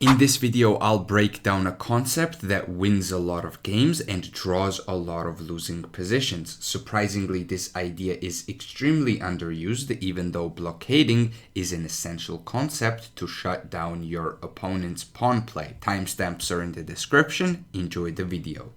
In this video, I'll break down a concept that wins a lot of games and draws a lot of losing positions. Surprisingly, this idea is extremely underused, even though blockading is an essential concept to shut down your opponent's pawn play. Timestamps are in the description. Enjoy the video.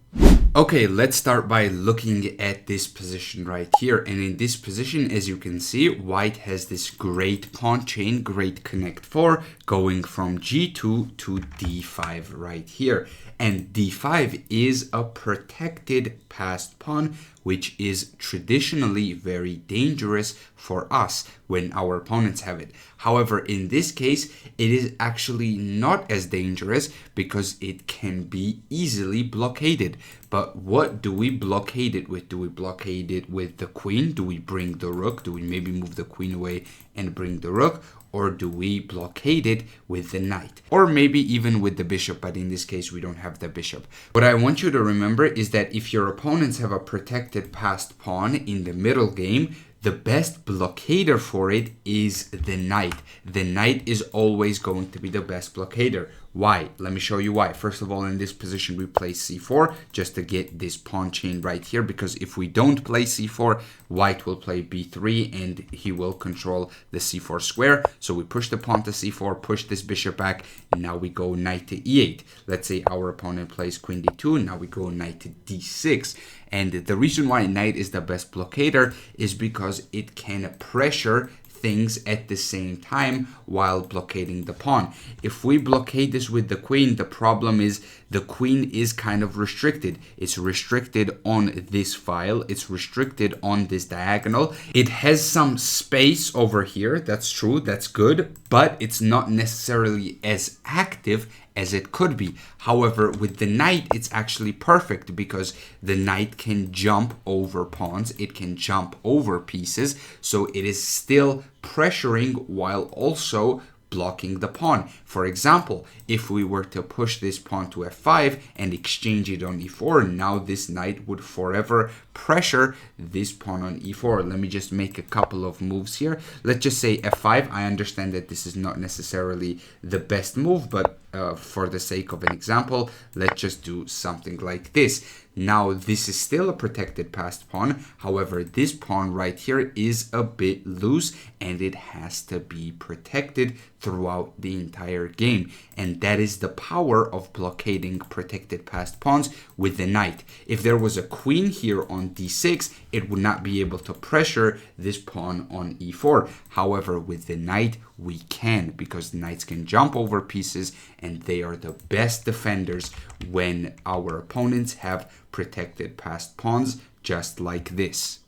Okay, let's start by looking at this position right here. And in this position, as you can see, white has this great pawn chain, great connect 4, going from g2 to d5 right here. And d5 is a protected passed pawn, which is traditionally very dangerous for us when our opponents have it. However, in this case, it is actually not as dangerous because it can be easily blockaded. But what do we blockade it with? Do we blockade it with the queen? Do we bring the rook? Do we maybe move the queen away and bring the rook? Or do we blockade it with the knight? Or maybe even with the bishop, but in this case, we don't have the bishop. What I want you to remember is that if your opponents have a protected passed pawn in the middle game, the best blockader for it is the knight. The knight is always going to be the best blockader. Why? Let me show you why. First of all, in this position, we play c4 just to get this pawn chain right here, because if we don't play c4, white will play b3 and he will control the c4 square. So we push the pawn to c4, push this bishop back, and now we go knight to e8. Let's say our opponent plays queen d2, now we go knight to d6. And the reason why knight is the best blockader is because it can pressure things at the same time while blockading the pawn. If we blockade this with the queen, the problem is the queen is kind of restricted. It's restricted on this file. It's restricted on this diagonal. It has some space over here. That's true. That's good. But it's not necessarily as active as it could be. However, with the knight, it's actually perfect because the knight can jump over pawns. It can jump over pieces. So it is still pressuring while also blocking the pawn. For example, if we were to push this pawn to f5 and exchange it on e4, now this knight would forever pressure this pawn on e4. Let me just make a couple of moves here. Let's just say f5. I understand that this is not necessarily the best move, but for the sake of an example, let's just do something like this. Now, this is still a protected passed pawn. However, this pawn right here is a bit loose and it has to be protected throughout the entire game. And that is the power of blockading protected passed pawns with the knight. If there was a queen here on d6, it would not be able to pressure this pawn on e4. However, with the knight, we can, because knights can jump over pieces and they are the best defenders when our opponents have protected passed pawns just like this.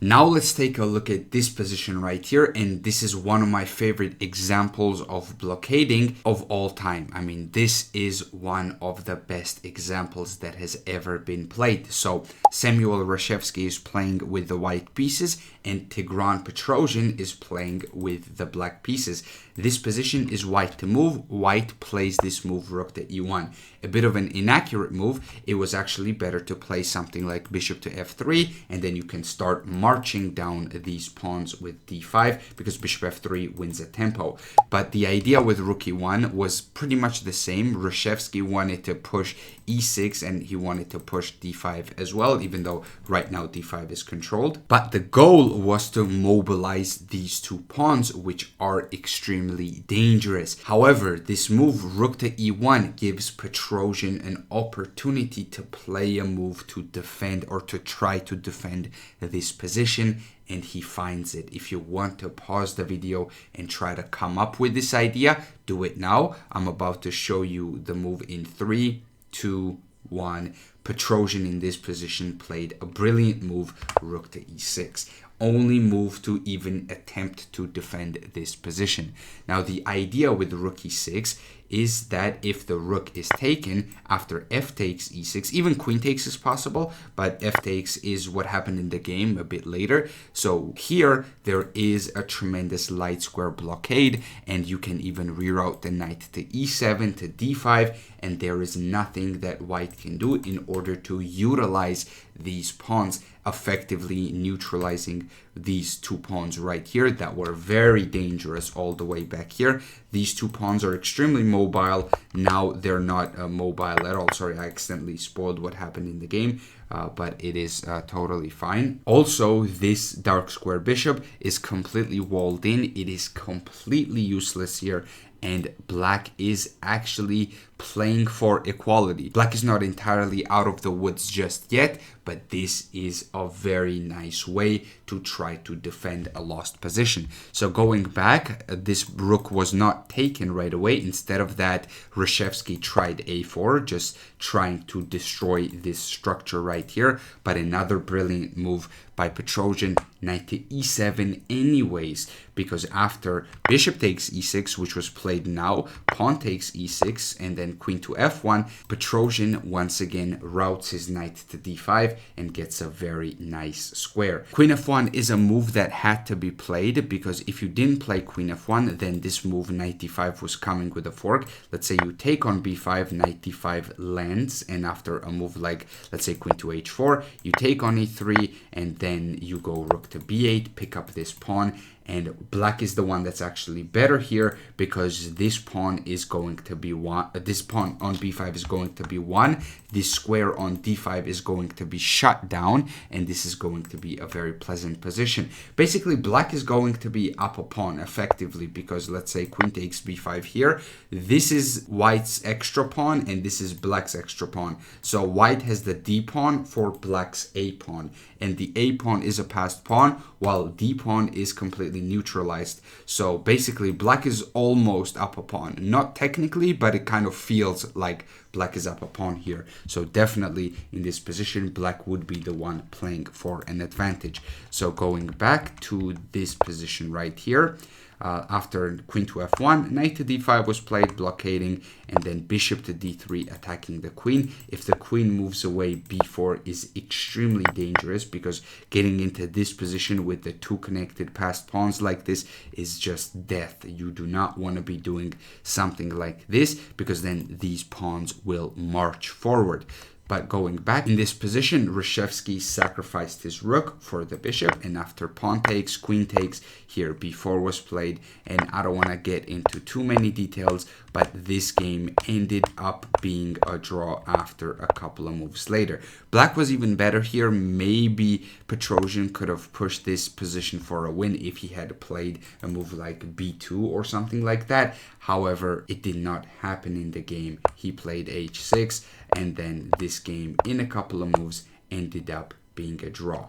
Now let's take a look at this position right here, and this is one of my favorite examples of blockading of all time. I mean, this is one of the best examples that has ever been played. So Samuel Reshevsky is playing with the white pieces and Tigran Petrosian is playing with the black pieces. This position is white to move. White plays this move rook to e1. A bit of an inaccurate move. It was actually better to play something like bishop to f3, and then you can start marching down these pawns with d5 because bishop f3 wins a tempo. But the idea with rook e1 was pretty much the same. Reshevsky wanted to push e6 and he wanted to push d5 as well, even though right now d5 is controlled. But the goal was to mobilize these two pawns, which are extremely dangerous. However, this move rook to e1 gives Petrosian an opportunity to play a move to defend or to try to defend this position, and he finds it. If you want to pause the video and try to come up with this idea, do it now. I'm about to show you the move in 3, 2, 1. Petrosian in this position played a brilliant move, rook to e6. Only move to even attempt to defend this position. Now, the idea with rook e6 is that if the rook is taken after f takes e6, even queen takes is possible, but f takes is what happened in the game a bit later. So here there is a tremendous light square blockade, and you can even reroute the knight to e7 to d5, and there is nothing that white can do in order to utilize these pawns, effectively neutralizing these two pawns right here that were very dangerous all the way back here. These two pawns are extremely mobile. Now they're not mobile at all. Sorry, I accidentally spoiled what happened in the game, but it is totally fine. Also, this dark square bishop is completely walled in. It is completely useless here, and black is actually playing for equality. Black is not entirely out of the woods just yet, but this is a very nice way to try to defend a lost position. So going back, this rook was not taken right away. Instead of that, Reshevsky tried a4, just trying to destroy this structure right here. But another brilliant move by Petrosian, knight to e7 anyways, because after bishop takes e6, which was played now, pawn takes e6, and then queen to f1, Petrosian once again routes his knight to d5 and gets a very nice square. Queen f1 is a move that had to be played, because if you didn't play queen f1, then this move knight d5 was coming with a fork. Let's say you take on b5, knight d5 lands, and after a move like, let's say, queen to h4, you take on e3, and then you go rook to b8, pick up this pawn, and black is the one that's actually better here, because this pawn is going to be one. This pawn on b5 is going to be one. This square on d5 is going to be shut down, and this is going to be a very pleasant position. Basically, black is going to be up a pawn effectively, because let's say queen takes b5 here. This is white's extra pawn, and this is black's extra pawn. So white has the d pawn for black's a pawn, and the a pawn is a passed pawn, while d pawn is completely neutralized. So basically black is almost up a pawn, not technically, but it kind of feels like black is up a pawn here. So definitely in this position, black would be the one playing for an advantage. So going back to this position right here, after queen to f1, knight to d5 was played, blockading, and then bishop to d3, attacking the queen. If the queen moves away, b4 is extremely dangerous, because getting into this position with the two connected passed pawns like this is just death. You do not want to be doing something like this, because then these pawns will march forward. But going back in this position, Reshevsky sacrificed his rook for the bishop, and after pawn takes, queen takes, here b4 was played, and I don't want to get into too many details, but this game ended up being a draw after a couple of moves later. Black was even better here. Maybe Petrosian could have pushed this position for a win if he had played a move like b2 or something like that. However, it did not happen in the game. He played h6, and then this game in a couple of moves ended up being a draw.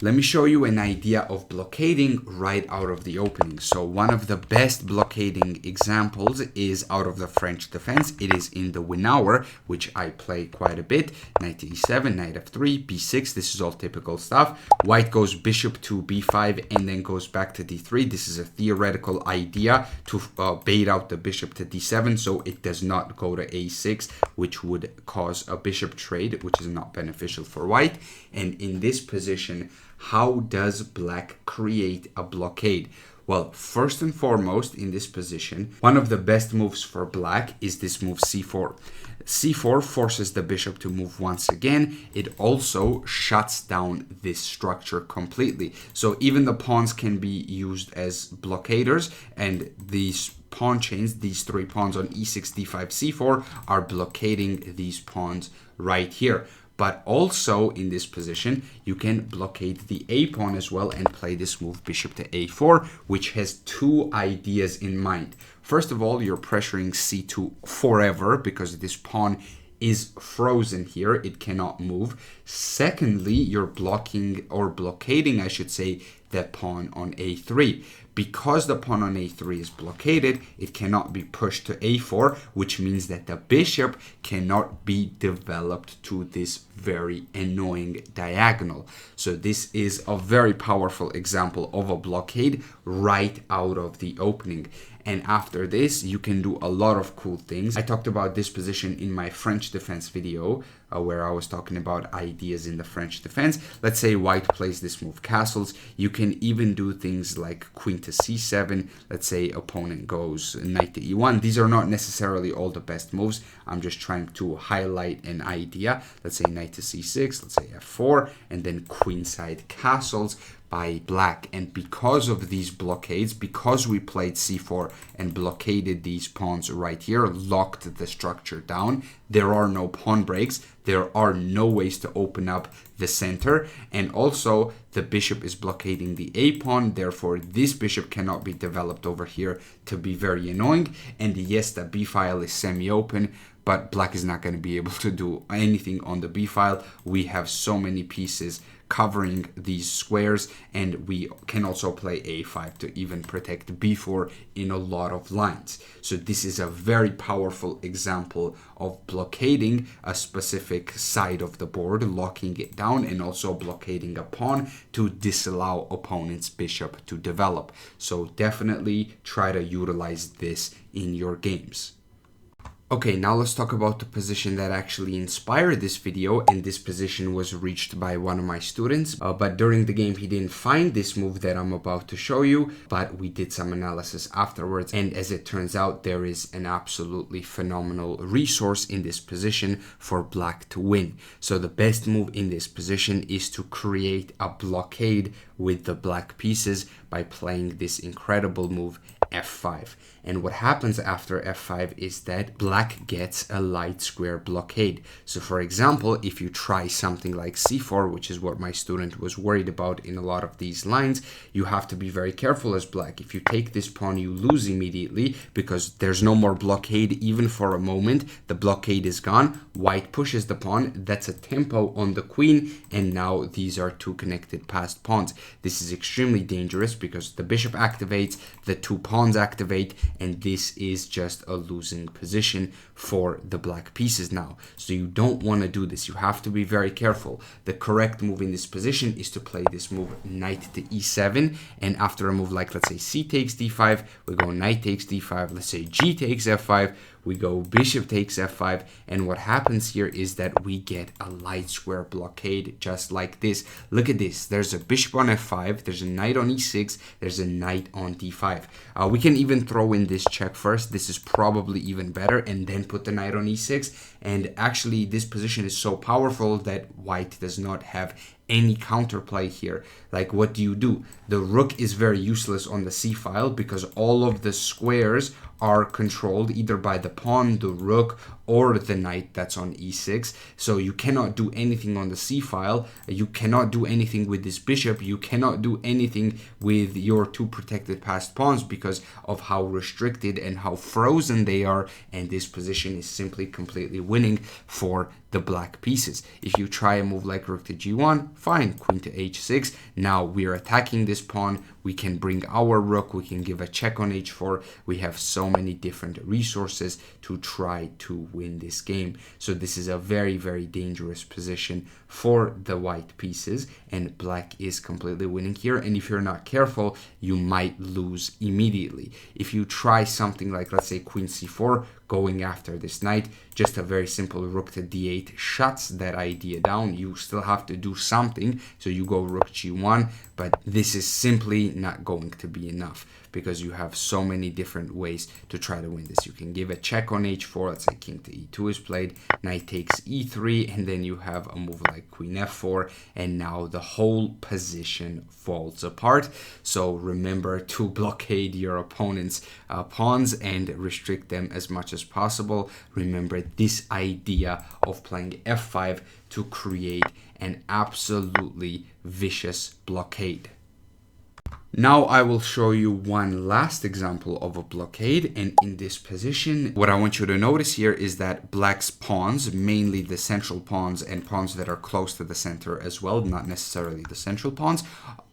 Let me show you an idea of blockading right out of the opening. So one of the best blockading examples is out of the French defense. It is in the win hour, which I play quite a bit. Knight to e7, knight f3, b6. This is all typical stuff. White goes bishop to b5 and then goes back to d3. This is a theoretical idea to bait out the bishop to d7, so it does not go to a6, which would cause a bishop trade, which is not beneficial for white. And in this position, how does black create a blockade? Well, first and foremost, in this position, one of the best moves for black is this move c4. c4 forces the bishop to move once again. It also shuts down this structure completely. So even the pawns can be used as blockaders, and these pawn chains, these three pawns on e6, d5, c4, are blockading these pawns right here. But also in this position, you can blockade the a pawn as well and play this move bishop to a4, which has two ideas in mind. First of all, you're pressuring c2 forever because this pawn is frozen here. It cannot move. Secondly, you're blocking, or blockading, I should say, the pawn on a3. Because the pawn on a3 is blockaded, it cannot be pushed to a4, which means that the bishop cannot be developed to this very annoying diagonal. So this is a very powerful example of a blockade right out of the opening. And after this, you can do a lot of cool things. I talked about this position in my French defense video, where I was talking about ideas in the French defense. Let's say white plays this move castles. You can even do things like queen to c7. Let's say opponent goes knight to e1. These are not necessarily all the best moves. I'm just trying to highlight an idea. Let's say knight to c6. Let's say f4, and then queenside castles. by black. And because of these blockades, because we played c4 and blockaded these pawns right here, locked the structure down, there are no pawn breaks, there are no ways to open up the center, and also the bishop is blockading the a pawn, therefore this bishop cannot be developed over here to be very annoying. And yes, the b file is semi-open, but black is not going to be able to do anything on the b file. We have so many pieces covering these squares, and we can also play a5 to even protect b4 in a lot of lines. So this is a very powerful example of blockading a specific side of the board, locking it down, and also blockading a pawn to disallow opponent's bishop to develop. So definitely try to utilize this in your games. Okay, now let's talk about the position that actually inspired this video, and this position was reached by one of my students, but during the game he didn't find this move that I'm about to show you, but we did some analysis afterwards, and as it turns out, there is an absolutely phenomenal resource in this position for black to win. So the best move in this position is to create a blockade with the black pieces by playing this incredible move f5. And what happens after f5 is that black gets a light square blockade. So for example, if you try something like c4, which is what my student was worried about in a lot of these lines, you have to be very careful as black. If you take this pawn, you lose immediately because there's no more blockade even for a moment. The blockade is gone. White pushes the pawn. That's a tempo on the queen, and now these are two connected passed pawns. This is extremely dangerous because the bishop activates, the two pawns activate, and this is just a losing position for the black pieces now. So you don't want to do this. You have to be very careful. The correct move in this position is to play this move knight to e7, and after a move like, let's say, c takes d5, we go knight takes d5, let's say g takes f5, we go bishop takes f5, and what happens here is that we get a light square blockade just like this. Look at this. There's a bishop on f5, there's a knight on e6, there's a knight on d5. We can even throw in this check first. This is probably even better, and then put the knight on e6. And actually this position is so powerful that white does not have any counterplay here. Like, what do? The rook is very useless on the c file because all of the squares are controlled either by the pawn, the rook, or the knight that's on e6. So you cannot do anything on the c file. You cannot do anything with this bishop. You cannot do anything with your two protected passed pawns because of how restricted and how frozen they are, and this position is simply completely winning for the black pieces. If you try a move like rook to g1, fine, queen to h6. Now we're attacking this pawn. We can bring our rook, we can give a check on h4. We have so many different resources to try to win this game. So this is a very, very dangerous position for the white pieces, and black is completely winning here. And if you're not careful, you might lose immediately. If you try something like, let's say, queen c4, going after this knight, just a very simple rook to d8 shuts that idea down. You still have to do something, so you go rook g1, but this is simply not going to be enough because you have so many different ways to try to win this. You can give a check on h4, let's say king to e2 is played, knight takes e3, and then you have a move like queen f4, and now the whole position falls apart. So remember to blockade your opponent's pawns and restrict them as much as possible. Remember this idea of playing f5 to create an absolutely vicious blockade. Now I will show you one last example of a blockade, and in this position, what I want you to notice here is that black's pawns, mainly the central pawns and pawns that are close to the center as well, not necessarily the central pawns,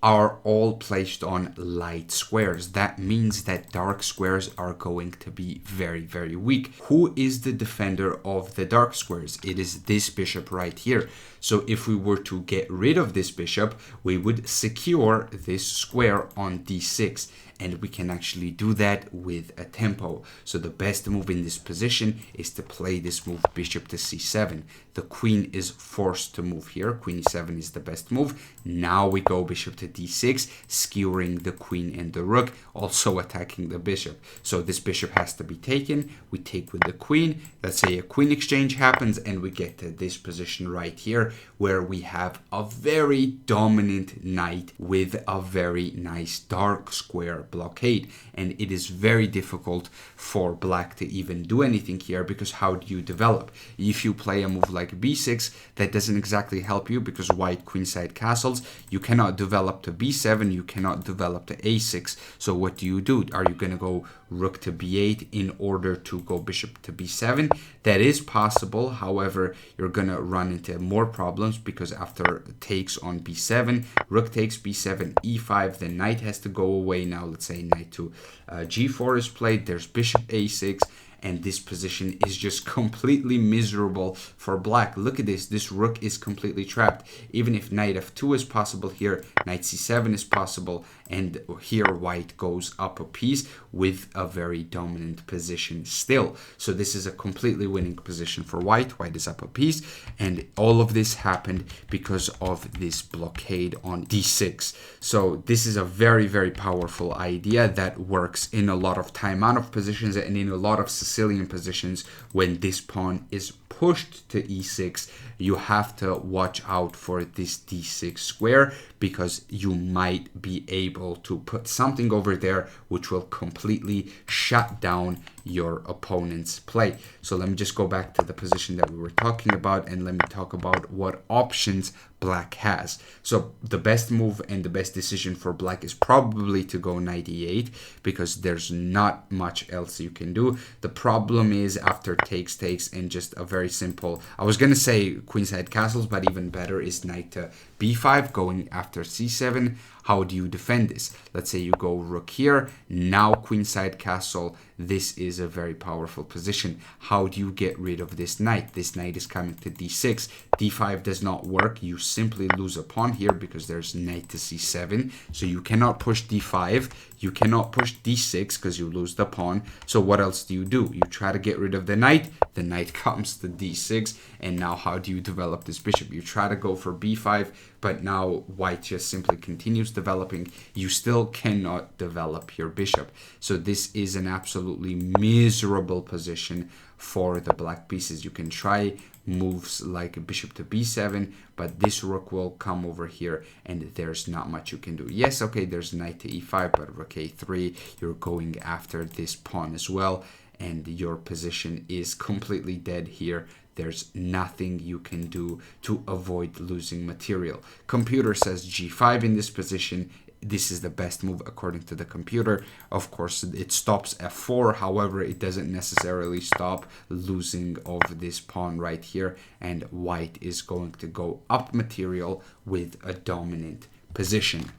are all placed on light squares. That means that dark squares are going to be very, very weak. Who is the defender of the dark squares? It is this bishop right here. So if we were to get rid of this bishop, we would secure this square on d6. and we can actually do that with a tempo. So the best move in this position is to play this move bishop to c7. The queen is forced to move here. Queen e7 is the best move. Now we go bishop to d6, skewering the queen and the rook, also attacking the bishop. So this bishop has to be taken. We take with the queen. Let's say a queen exchange happens, and we get to this position right here where we have a very dominant knight with a very nice dark square blockade. And it is very difficult for black to even do anything here, because how do you develop? If you play a move like b6, that doesn't exactly help you, because white queenside castles, you cannot develop to b7, you cannot develop to a6. So what do? Are you going to go rook to b8 in order to go bishop to b7? That is possible. However, you're going to run into more problems, because after takes on b7, rook takes b7, e5, the knight has to go away. Now let's say knight to g4 is played, there's bishop a6, and this position is just completely miserable for black. Look at this. This rook is completely trapped. Even if knight f2 is possible here, knight c7 is possible, and here white goes up a piece with a very dominant position still. So this is a completely winning position for white. White is up a piece, and all of this happened because of this blockade on d6. So this is a very, very powerful idea that works in a lot of time out of positions and in a lot of Sicilian positions. When this pawn is pushed to e6, you have to watch out for this d6 square, because you might be able to put something over there which will completely shut down your opponent's play. So let me just go back to the position that we were talking about, and let me talk about what options black has. So the best move and the best decision for black is probably to go knight e8, because there's not much else you can do. The problem is after takes and just a very simple, I was going to say queenside castles, but even better is knight to b5 going after c7. How do you defend this? Let's say you go rook here, now queenside castle. This is a very powerful position. How do you get rid of this knight? This knight is coming to d6. d5 does not work. You simply lose a pawn here, because there's knight to c7. So you cannot push d5. You cannot push d6 because you lose the pawn. So what else do? You try to get rid of the knight. The knight comes to d6. And now how do you develop this bishop? You try to go for b5, but now white just simply continues developing. You still cannot develop your bishop. So this is an absolutely miserable position for the black pieces. You can try moves like bishop to b7, but this rook will come over here and there's not much you can do. Yes, okay, there's knight to e5, but rook a3, you're going after this pawn as well, and your position is completely dead here. There's nothing you can do to avoid losing material. Computer says g5 in this position. This is the best move according to the computer. Of course, it stops f4. However, it doesn't necessarily stop losing of this pawn right here. And white is going to go up material with a dominant position.